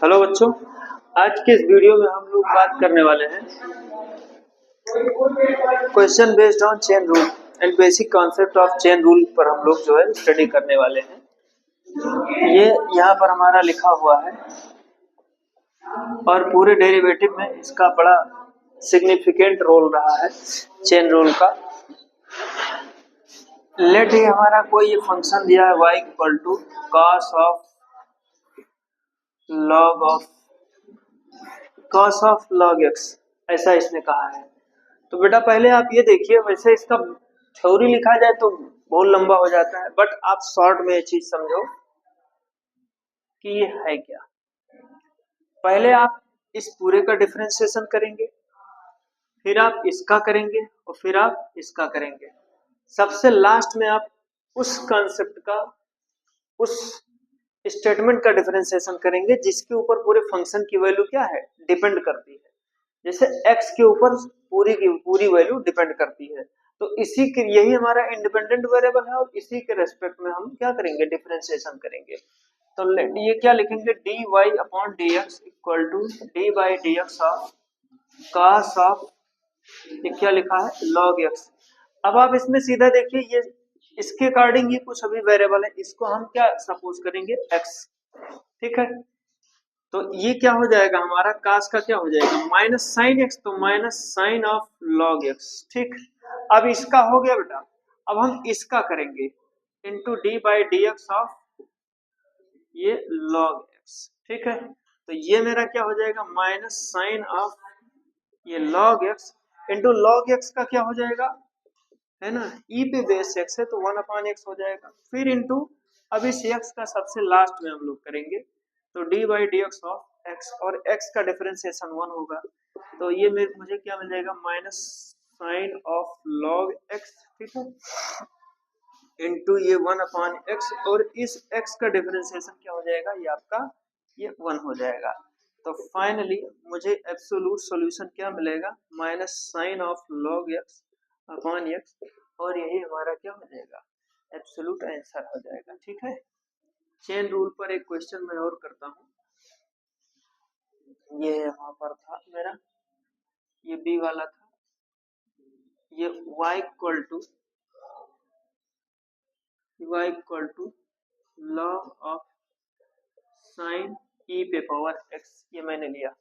Hello बच्चों, आज के इस वीडियो में हम लोग बात करने वाले हैं question based on chain rule and basic concept of chain rule पर हम लोग जो है स्टडी करने वाले हैं। ये यहाँ पर हमारा लिखा हुआ है और पूरे डेरिवेटिव में इसका बड़ा सिग्निफिकेंट रोल रहा है चेन रूल का। लेट ही हमारा कोई ये फंक्शन दिया है y equal to cos of log x, ऐसा इसने कहा है। तो बेटा पहले आप ये देखिए, वैसे इसका थ्योरी लिखा जाए तो बहुत लंबा हो जाता है, बट आप शॉर्ट में ये चीज समझो कि ये है क्या। पहले आप इस पूरे का डिफरेंशिएशन करेंगे, फिर आप इसका करेंगे और फिर आप इसका करेंगे। सबसे लास्ट में आप उस कॉन्सेप्ट का, उस स्टेटमेंट का डिफरेंशिएशन करेंगे जिसके ऊपर पूरे फंक्शन की वैल्यू क्या है, डिपेंड करती है। जैसे x के ऊपर पूरी की पूरी वैल्यू डिपेंड करती है, तो इसी के यही हमारा इंडिपेंडेंट वेरिएबल है और इसी के रेस्पेक्ट में हम क्या करेंगे, डिफरेंशिएशन करेंगे। तो ये क्या लिखेंगे, dy upon dx equal to d by d x of cos of, ये क्या लिखा है, log x। अब आप इसमें सीधा देखिए, ये इसके अकॉर्डिंग ये कुछ अभी वेरिएबल है, इसको हम क्या सपोज करेंगे, x। ठीक है, तो ये क्या हो जाएगा, हमारा कास का क्या हो जाएगा, माइनस साइन एक्स, तो minus sine of log x. ठीक, अब इसका हो गया बेटा, अब हम इसका करेंगे into d by d x of ये लॉग एक्स। ठीक है, तो ये मेरा क्या हो जाएगा, माइनस साइन ऑफ ये log x into log x का क्या हो जाएगा, है ना, ई पे बेस एक्स है तो 1 एक्स हो जाएगा। फिर इंटू अब इस एक्स का सबसे लास्ट में हम लोग करेंगे तो d by d x of x, और एक्स का डिफरेंशिएशन 1 होगा, तो ये मुझे क्या मिल जाएगा, minus sine of log x. ठीक है, इंटू ये 1/x, और इस x का डिफरेंशिएशन क्या हो जाएगा, ये आपका ये 1 हो जाएगा। तो फाइनली मुझे एब्सोल्यूट सॉल्यूशन क्या मिलेगा, minus sine of log x upon x, और यही हमारा क्या हो जाएगा, एब्सोल्यूट आंसर हो जाएगा। ठीक है, चेन रूल पर एक क्वेश्चन मैं और करता हूँ। ये यहाँ पर था मेरा, ये b वाला था, ये y equal to log of sine e पे पावर एक्स, ये मैंने लिया।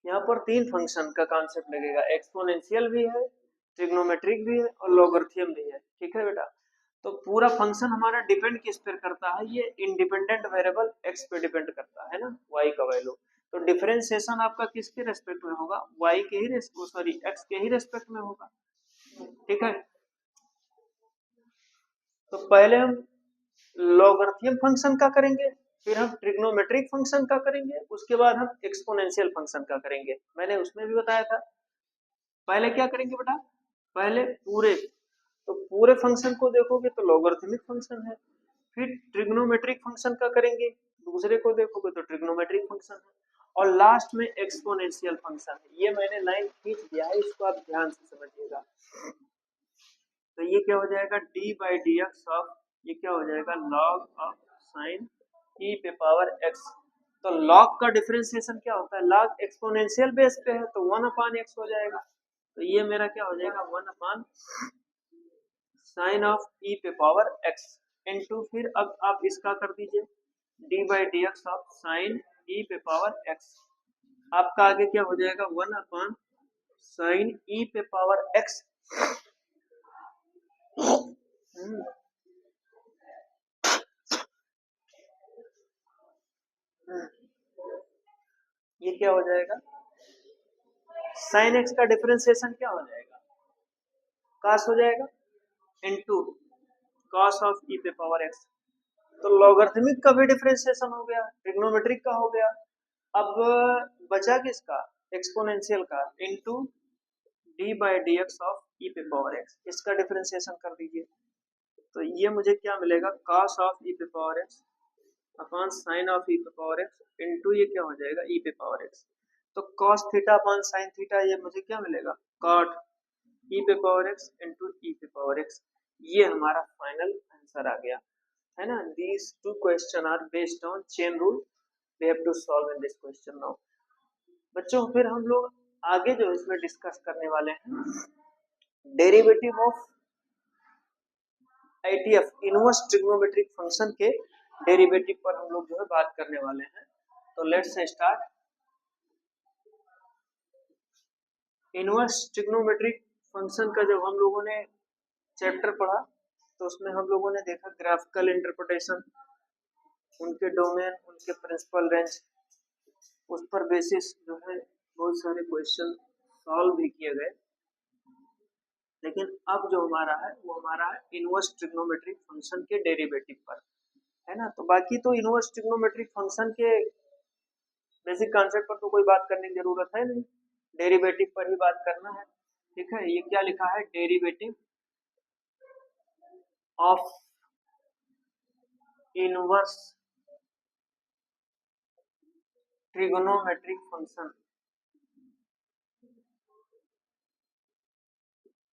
यहाँ पर तीन फंक्शन का कॉन्सेप्ट लगेगा, एक्सपोनेंशियल भी है, ट्रिग्नोमेट्रिक भी है और लॉगरिथम भी है। ठीक है बेटा, तो पूरा फंक्शन हमारा डिपेंड किस पर करता है, ये इंडिपेंडेंट वेरिएबल एक्स पे डिपेंड करता है ना, वाई का वैल्यू। तो डिफरेंशिएशन आपका किसके रेस्पेक्ट में होगा, वाई के ही सॉरी एक्स के ही रेस्पेक्ट में होगा। ठीक है, तो पहले हम लॉगरिथम फंक्शन का करेंगे, फिर हम ट्रिग्नोमेट्रिक फंक्शन का करेंगे, उसके बाद हम एक्सपोनेंशियल फंक्शन का करेंगे। मैंने उसमें भी बताया था, पहले क्या करेंगे बेटा, पहले पूरे फंक्शन को देखोगे तो लॉगरिथमिक फंक्शन है, फिर ट्रिग्नोमेट्रिक फंक्शन का करेंगे, दूसरे को देखोगे तो ट्रिग्नोमेट्रिक फंक्शन है, और लास्ट में एक्सपोनेंशियल फंक्शन है। ये मैंने लाइन खींच दिया है, इसको आप ध्यान से समझिएगा। तो ये क्या हो जाएगा, D by d x of, ये क्या हो जाएगा, लॉग ऑफ साइन ई पे पावर एक्स। तो लॉग का डिफरेंशिएशन क्या होता है, लॉग एक्सपोनेंशियल बेस पे है तो 1/x हो जाएगा, तो ये मेरा क्या हो जाएगा, 1 साइन ऑफ ई पे पावर एक्स इंटू, फिर अब आप इसका कर दीजिए d by d x of sine e पे पावर एक्स। आपका आगे क्या हो जाएगा, 1 साइन ई पे पावर एक्स। ये क्या हो जाएगा, साइन एक्स का डिफरेंशिएशन क्या हो जाएगा, कॉस हो जाएगा इनटू कॉस ऑफ ई पे पावर एक्स। तो लॉगरिथमिक का भी डिफरेंशिएशन हो गया, ट्रिग्नोमेट्रिक का हो गया, अब बचा किसका, एक्सपोनेंशियल का, into d by d x of e पे पावर एक्स। इसका डिफरेंशिएशन कर दीजिए, तो ये मुझे क्या मिलेगा, कॉस ऑफ ई पे power x upon sine of e पे पावर एक्स इनटू ये क्या हो जाएगा, ई पे पावर एक्स। तो cos theta upon sine theta, ये मुझे क्या मिलेगा, cot ई पे पावर एक्स इंटू ई पे पावर एक्स। ये हमारा फाइनल आंसर आ गया, है ना। These two question are based on chain rule we have to solve in this question now. बच्चों फिर हम लोग आगे जो इसमें डिस्कस करने वाले हैं derivative of ITF inverse trigonometric function के डेरिवेटिव पर हम लोग जो है बात करने वाले हैं। तो let's start. Inverse trigonometric function का जब हम लोगों ने चैप्टर पढ़ा तो उसमें हम लोगों ने देखा ग्राफिकल इंटरप्रिटेशन, उनके डोमेन, उनके प्रिंसिपल रेंज, उस पर बेसिस जो है बहुत सारे क्वेश्चन सॉल्व भी किए गए। लेकिन अब जो हमारा है वो हमारा इनवर्स ट्रिग्नोमेट्रिक फंक्शन के डेरिवेटिव पर है ना। तो बाकी तो इनवर्स ट्रिग्नोमेट्रिक फंक्शन के बेसिक कॉन्सेप्ट पर तो कोई बात करने की जरूरत है नहीं, डेरिवेटिव पर ही बात करना है। ठीक है, ये क्या लिखा है, derivative of inverse trigonometric function.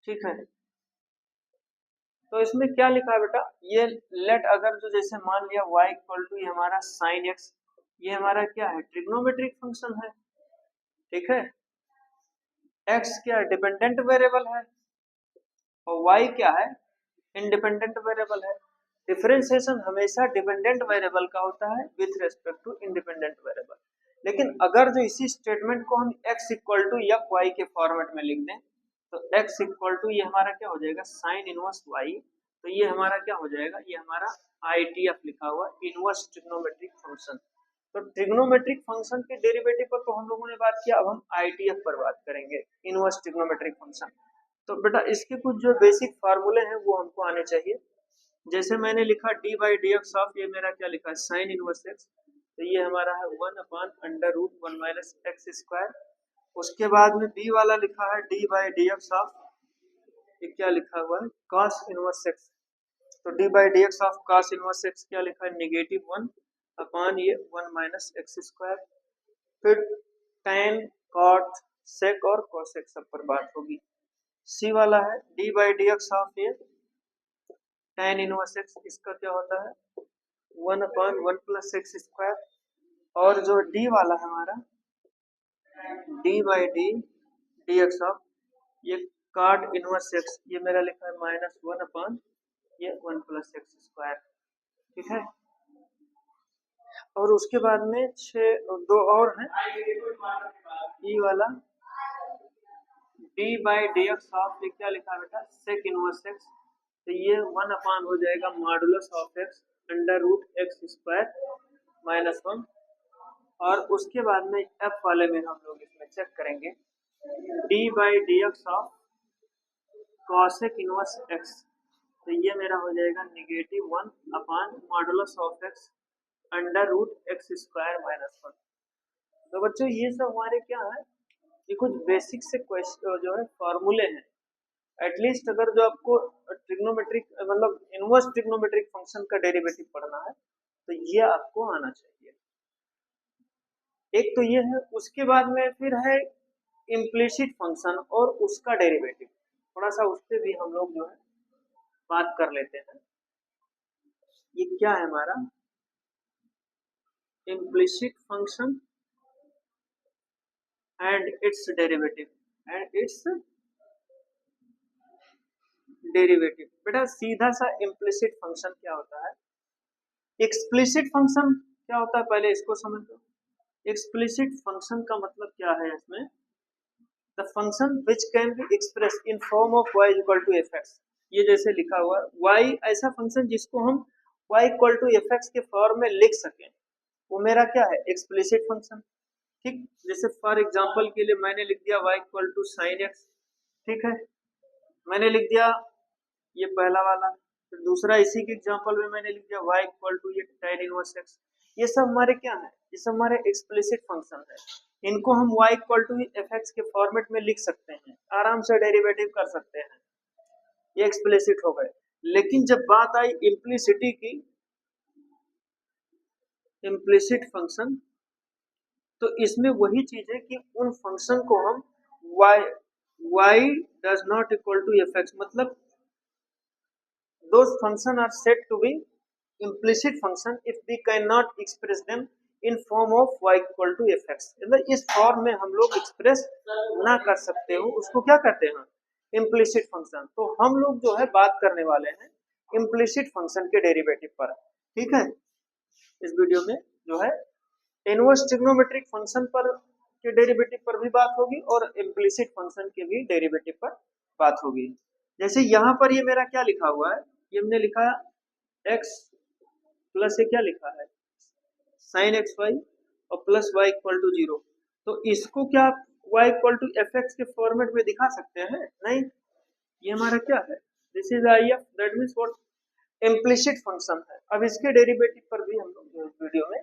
ठीक है, तो इसमें क्या लिखा है बेटा, ये लेट अगर जो जैसे मान लिया y इक्वल टू हमारा साइन x, ये हमारा क्या है, ट्रिग्नोमेट्रिक फंक्शन है। ठीक है, x क्या है, डिपेंडेंट वेरिएबल है और y क्या है, इंडिपेंडेंट वेरिएबल है। डिफरेंशिएशन हमेशा डिपेंडेंट वेरिएबल का होता है with respect to independent variable. लेकिन अगर जो इसी स्टेटमेंट को हम x इक्वल टू या y के फॉर्मेट में लिख दें तो x इक्वल टू ये हमारा क्या हो जाएगा, साइन इनवर्स y। तो ये हमारा क्या हो जाएगा, ये हमारा आईटीएफ लिखा हुआ इनवर्स ट्रिग्नोमेट्रिक फंक्शन। तो ट्रिग्नोमेट्रिक फंक्शन के डेरिवेटिव पर तो हम लोगों ने बात किया, अब हम आईटीएफ पर बात करेंगे, इनवर्स ट्रिग्नोमेट्रिक फंक्शन। तो बेटा इसके कुछ जो बेसिक फार्मूले हैं वो हमको आने चाहिए। जैसे मैंने लिखा D by d x of, ये मेरा क्या लिखा है, साइन इनवर्स एक्स। तो ये हमारा है 1/√1 माइनस एक्स स्क्वायर। उसके बाद में बी वाला लिखा है D by d x of, ये क्या लिखा हुआ है, कॉस इनवर्स एक्स। तो d by d x of cos inverse x क्या लिखा है, -1 ये 1 माइनस एक्स स्क्वायर। फिर tan कॉट सेक और कोसेक सब पर बात होगी। सी वाला है D by d x of ये tan इनवर्स एक्स, इसका क्या होता है 1/1 प्लस एक्स स्क्वायर। और जो डी वाला है हमारा D by D D x of ये कॉट इनवर्स एक्स, ये मेरा लिखा है -1 ये 1 प्लस एक्स स्क्वायर। ठीक है, और उसके बाद में दो और हैं, ई वाला D by d x of, ये क्या लिखा है बेटा, सेक इनवर्स एक्स। तो ये 1 हो जाएगा modulus of x √x square -1। और उसके बाद में एफ वाले में हम लोग इसमें चेक करेंगे D by d x of cosec inverse x. तो ये मेरा हो जाएगा -1 modulus of x √x square -1। तो बच्चों ये सब हमारे क्या है, ये कुछ बेसिक से क्वेश्चन जो है फॉर्मूले हैं। एटलीस्ट अगर जो आपको ट्रिग्नोमेट्रिक मतलब इनवर्स ट्रिग्नोमेट्रिक फंक्शन का डेरिवेटिव पढ़ना है तो ये आपको आना चाहिए। एक तो ये है, उसके बाद में फिर है इम्प्लिसिट फंक्शन और उसका डेरिवेटिव, थोड़ा सा उस पर भी हम लोग जो है बात कर लेते हैं। ये क्या है हमारा implicit function and it's derivative बेटा सीधा सा इम्प्लिसिट फंक्शन क्या होता है, एक्सप्लिसिट फंक्शन क्या होता है, पहले इसको समझ लो। एक्सप्लिसिट फंक्शन का मतलब क्या है, इसमें the function which can be express in form of y equal to fx। ये जैसे लिखा हुआ है y, ऐसा फंक्शन जिसको हम y इक्वल टू fx के फॉर्म में लिख सकें, वो मेरा क्या है, एक्सप्लिसिट फंक्शन। ठीक, जैसे फॉर एग्जांपल के लिए मैंने लिख दिया y equal to sine x। ठीक है, मैंने लिख दिया ये पहला वाला। फिर दूसरा इसी के एग्जांपल में मैंने लिख दिया y इक्वल टू ये tan इनवर्स x। ये सब हमारे क्या है, ये सब हमारे एक्सप्लिसिट फंक्शन है। इनको हम y इक्वल टू fx के फॉर्मेट में लिख सकते हैं, आराम से डेरिवेटिव कर सकते हैं, ये एक्सप्लिसिट हो गए। लेकिन जब बात आई इम्प्लिसिटी की, इम्प्लिसिट फंक्शन, तो इसमें वही चीज है कि उन फंक्शन को हम y does not equal to fx, मतलब those function are said to be implicit function if we cannot express them in form of y equal to f x, मतलब इस फॉर्म में हम लोग एक्सप्रेस ना कर सकते हो उसको क्या कहते हैं, इम्प्लिसिट फंक्शन। तो हम लोग जो है बात करने वाले हैं इम्प्लिसिट फंक्शन के डेरिवेटिव पर, ठीक है। इस वीडियो में जो है इनवर्स ट्रिग्नोमेट्रिक फंक्शन पर के डेरिवेटिव पर भी बात होगी और इम्प्लिसिट फंक्शन के भी डेरिवेटिव पर बात होगी। जैसे यहाँ पर ये मेरा क्या लिखा हुआ है, ये हमने लिखा x प्लस ये क्या लिखा है साइन एक्स वाई और प्लस वाई इक्वल टू 0। तो इसको क्या आप y equal to f x के फॉर्मेट में दिखा सकते हैं? नहीं, ये हमारा क्या है, this is I F, that means what, implicit function है। अब इसके डेरिवेटिव पर भी हम लोग वीडियो में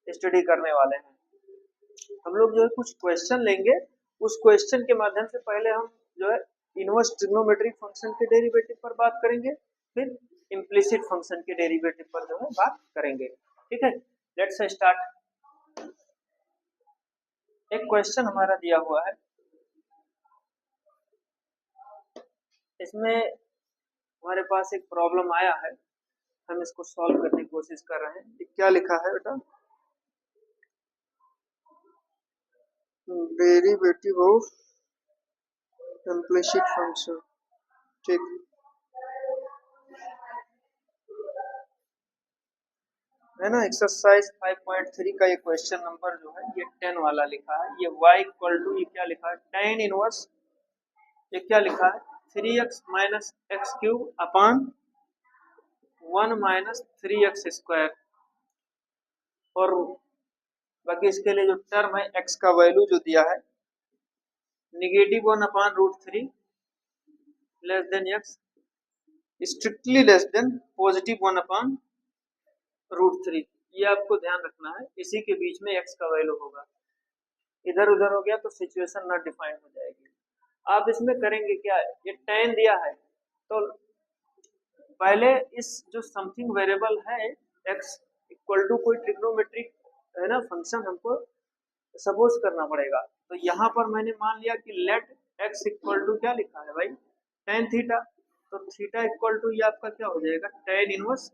स्टडी करने वाले हैं। हम लोग जो है कुछ क्वेश्चन लेंगे, उस क्वेश्चन के माध्यम से पहले हम जो है इनवर्स ट्रिग्नोमेट्रिक फंक्शन के डेरिवेटिव पर बात करेंगे, फिर इम्प्लिसिट फंक्शन के डेरिवेटिव पर जो है बात करेंगे, ठीक है। Let's start. एक क्वेश्चन हमारा दिया हुआ है, इसमें हमारे पास एक प्रॉब्लम आया है, हम इसको सॉल्व करने की कोशिश कर रहे हैं। क्या लिखा है बेटा, डेरिवेटिव ऑफ इम्प्लिसिट फंक्शन, ठीक। है ना, एक्सरसाइज 5.3 का ये क्वेश्चन नंबर जो है ये 10 वाला लिखा है। ये y इक्वल टू ये क्या लिखा है, tan इनवर्स, ये क्या लिखा है 3x minus x cube upon 1 minus 3x square, और बाकी इसके लिए जो टर्म है x का वैल्यू जो दिया है -1 upon √3 less than x, strictly less than +1 upon √3। ये आपको ध्यान रखना है, इसी के बीच में x का वैल्यू होगा, इधर उधर हो गया तो सिचुएशन नॉट डिफाइंड हो जाएगी। आप इसमें करेंगे क्या, ये tan दिया है तो पहले इस जो समथिंग वेरिएबल है x इक्वल टू कोई ट्रिग्नोमेट्रिक है ना फंक्शन हमको सपोज करना पड़ेगा। तो यहाँ पर मैंने मान लिया कि लेट x इक्वल टू क्या लिखा है भाई tan थीटा, तो थीटा इक्वल टू ये आपका क्या हो जाएगा tan इनवर्स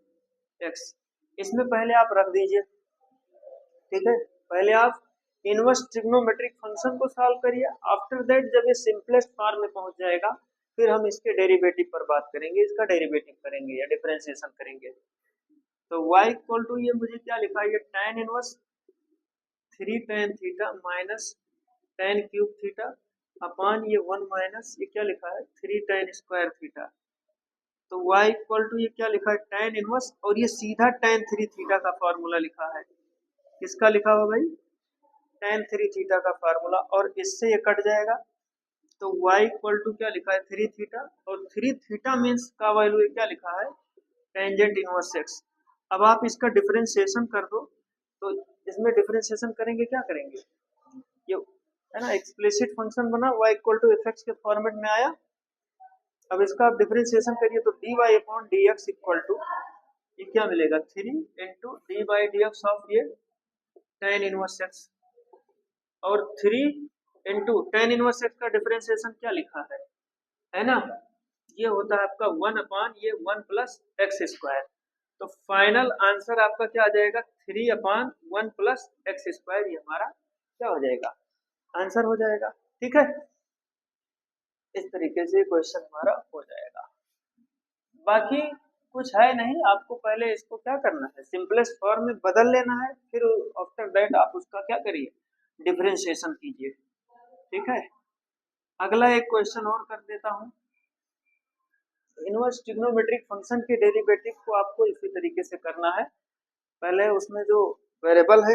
x। इसमें पहले आप रख दीजिए, ठीक है, पहले आप इनवर्स ट्रिग्नोमेट्रिक फंक्शन को सॉल्व करिए। आफ्टर दैट जब ये सिंपलेस्ट फॉर्म में पहुंच जाएगा फिर हम इसके डेरिवेटिव पर बात करेंगे, इसका डेरिवेटिव करेंगे या डिफरेंशिएशन करेंगे। तो y इक्वल टू ये मुझे क्या लिखा है, ये tan inverse 3 tan theta minus tan cube theta upon ये 1 माइनस ये क्या लिखा है 3 tan स्क्वायर थीटा। तो y इक्वल टू ये क्या लिखा है tan इनवर्स, और ये सीधा tan 3 थीटा का फॉर्मूला लिखा है। किसका लिखा हुआ भाई, tan 3 थीटा का फार्मूला, और इससे ये कट जाएगा। तो y इक्वल टू क्या लिखा है 3 थीटा, और 3 थीटा मीन्स का वैल्यू ये क्या लिखा है टेंजेंट इनवर्स x। अब आप इसका डिफरेंशिएशन कर दो, तो इसमें डिफरेंशिएशन करेंगे क्या करेंगे, ये है ना एक्सप्लिसिट फंक्शन बना y equal to f x के फॉर्मेट में आया। अब इसका आप डिफरेंशिएशन करिए तो dy upon dx equal to ये क्या मिलेगा 3 into d by d x of ये tan इनवर्स x, और 3 इंटू tan इनवर्स x का डिफरेंशिएशन क्या लिखा है ना, ये होता है आपका 1 अपॉन ये 1 प्लस एक्स स्क्वायर। तो फाइनल आंसर आपका क्या आ जाएगा 3 अपॉन 1 प्लस एक्स स्क्वायर, ये हमारा क्या हो जाएगा आंसर हो जाएगा, ठीक है। इस तरीके से क्वेश्चन हमारा हो जाएगा। बाकी कुछ है नहीं, आपको पहले इसको क्या करना है सिंपलेस्ट फॉर्म में बदल लेना है, फिर आफ्टर दैट आप उसका क्या करिए डिफरेंशिएशन कीजिए, ठीक है। अगला एक क्वेश्चन और कर देता हूँ। इनवर्स ट्रिग्नोमेट्रिक फंक्शन के डेरिवेटिव को आपको इसी तरीके से करना है। पहले उसमें जो वेरिएबल है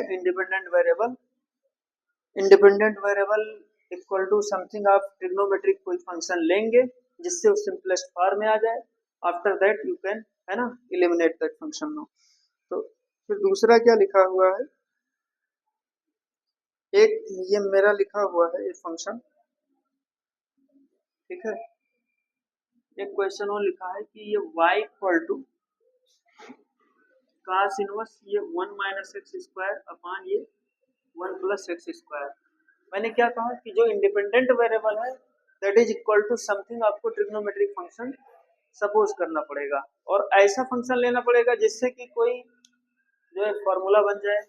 independent variable equal to something आप ट्रिग्नोमेट्रिक कोई फंक्शन लेंगे जिससे वो सिंपलेस्ट फॉर्म में आ जाए। आफ्टर दैट यू कैन है ना एलिमिनेट दैट फंक्शन नाउ। तो फिर दूसरा क्या लिखा हुआ है, एक ये मेरा लिखा हुआ है ये फंक्शन, ठीक है। एक क्वेश्चन और लिखा है कि ये y equal to cos inverse ये 1 माइनस एक्स स्क्वायर अपॉन ये 1 प्लस एक्स स्क्वायर। मैंने क्या कहा कि जो इंडिपेंडेंट वेरिएबल है that is equal to something आपको ट्रिग्नोमेट्रिक फंक्शन सपोज करना पड़ेगा, और ऐसा फंक्शन लेना पड़ेगा जिससे कि कोई जो है फॉर्मूला बन जाए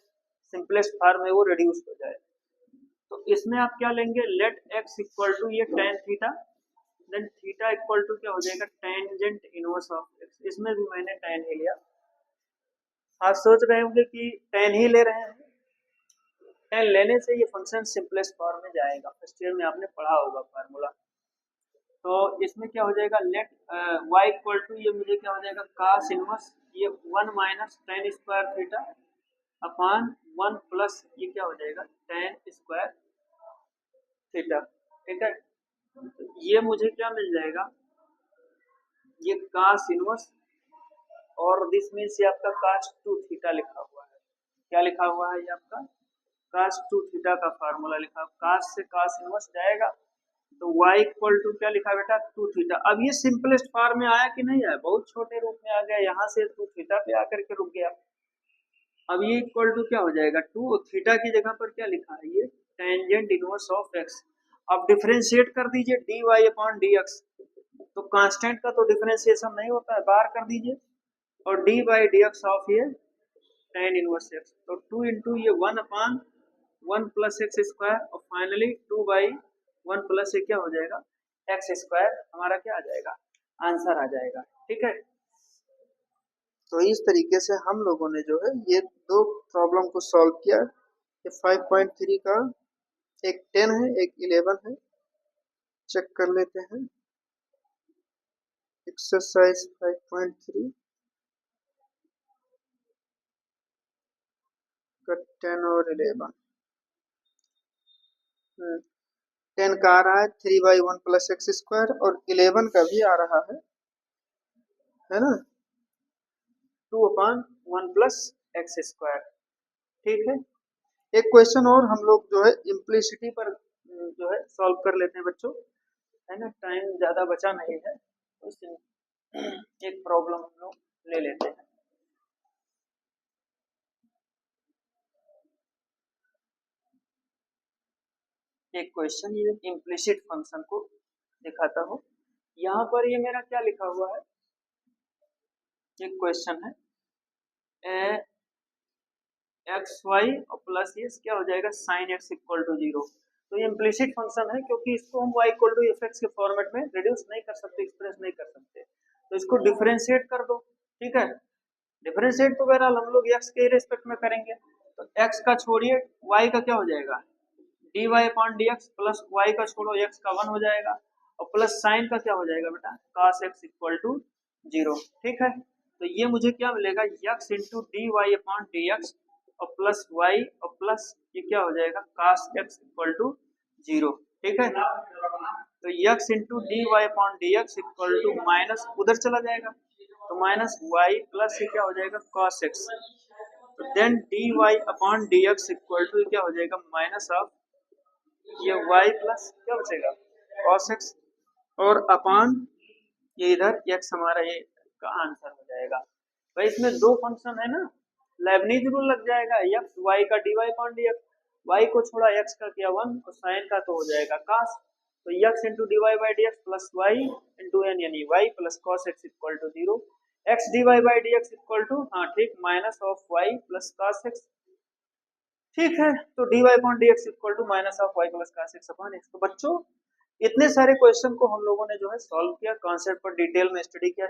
सिंपलेस्ट फॉर्म में वो रिड्यूस हो जाए। तो इसमें आप क्या लेंगे, लेट एक्स इक्वल टू ये tan theta, then theta equal to क्या हो जाएगा, टेंजेंट इनवर्स ऑफ एक्स। इसमें भी मैंने टेन ही लिया। आप सोच रहे होंगे कि टेन ही ले रहे हैं, टेन लेने से ये फंक्शन सिंपलेस्ट फॉर्म में जाएगा। फर्स्ट ईयर में आपने पढ़ा होगा फार्मूला। तो इसमें क्या हो जाएगा, लेट y इक्वल टू ये मुझे क्या हो जाएगा, cos इनवर्स ये 1 minus ten square theta upon 1 plus ये क्या हो जाएगा, टेन स्क्वायर थीटा। ठीक है, तो ये मुझे क्या मिल जाएगा, ये cos इनवर्स और दिस मीन्स ये आपका cos 2 थीटा लिखा हुआ है। क्या लिखा हुआ है, ये आपका cos 2 थीटा का फार्मूला लिखा। cos से cos इनवर्स जाएगा तो y इक्वल टू क्या लिखा बेटा, 2 थीटा। अब ये सिंपलेस्ट फॉर्म में आया कि नहीं आया, बहुत छोटे रूप में आ गया, यहाँ से 2 थीटा पे आकर के रुक गया। अब ये इक्वल टू क्या हो जाएगा, 2 थीटा की जगह पर क्या लिखा है, ये टेंजेंट इनवर्स ऑफ x। अब डिफरेंशिएट कर दीजिए dy अपॉन dx। तो कांस्टेंट का तो डिफरेंशिएशन नहीं होता है, बाहर कर दीजिए, और D by d x of ये टेन इनवर्स एक्स। तो 2 इंटू ये 1 अपान 1 प्लस एक्स स्क्वायर, और फाइनली 2 बाई 1 प्लस ये क्या हो जाएगा, एक्स स्क्वायर। हमारा क्या आ जाएगा, आंसर आ जाएगा। ठीक है, तो इस तरीके से हम लोगों ने जो है ये दो प्रॉब्लम को सॉल्व किया। ये 5.3 का एक 10 है, एक 11 है। चेक कर लेते हैं एक्सरसाइज 5.3 का 10 और 11। 10 का आ रहा है 3/1 प्लस एक्स स्क्वायर, और 11 का भी आ रहा है ना, 2 अपॉन 1 प्लस एक्स स्क्वायर। ठीक है, एक क्वेश्चन और हम लोग जो है इम्प्लिसिटी पर जो है सॉल्व कर लेते हैं बच्चों, है ना, टाइम ज्यादा बचा नहीं है, तो एक प्रॉब्लम हम लोग ले लेते हैं। एक क्वेश्चन ये इम्प्लिसिट फंक्शन को दिखाता हूँ। यहाँ पर ये मेरा क्या लिखा हुआ है, एक क्वेश्चन है एक्स वाई और प्लस ये क्या हो जाएगा, साइन एक्स इक्वल टू 0। तो ये इम्प्लिसिट फंक्शन है, क्योंकि इसको हम y equal to f x के फॉर्मेट में रिड्यूस नहीं कर सकते, एक्सप्रेस नहीं कर सकते, तो इसको डिफरेंशिएट कर दो। ठीक है, डिफरेंशिएट तो बहरहाल हम लोग x के रेस्पेक्ट में करेंगे, तो x का छोड़िए y का क्या हो जाएगा, dy upon dx, plus y का छोड़ो x का 1 हो जाएगा, और प्लस साइन का क्या हो जाएगा बेटा, cos x इक्वल टू 0। ठीक है, तो ये मुझे क्या मिलेगा, x into d y upon d x और प्लस वाई और प्लस ये क्या हो जाएगा, cos x इक्वल टू 0। ठीक है, तो x into d y upon d x equal to minus उधर चला जाएगा, तो माइनस वाई प्लस ये क्या हो जाएगा, cos x। तो then d y upon d x equal to क्या हो जाएगा, माइनस ऑफ ये y प्लस क्या बचेगा, cos x, और अपॉन ये इधर x हमारा ये का आंसर हो जाएगा। भाई इसमें दो फंक्शन है ना, लेबनीज रूल लग जाएगा, x y का dy अपॉन dx, y को छोड़ा x का किया 1 और sin का तो हो जाएगा cos। तो x into d y by d x plus y into एन यानी y plus cos x equal to 0। x dy by d x equal to, हाँ ठीक, minus of y plus cos x। ठीक है, तो dy upon dx equal to minus of y plus cos x upon x। तो बच्चों इतने सारे question को हम लोगों ने जो है सॉल्व किया, कॉन्सेप्ट पर डिटेल में स्टडी किया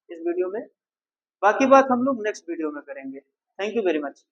इस वीडियो में। बाकी बात हम लोग नेक्स्ट वीडियो में करेंगे। Thank you very much.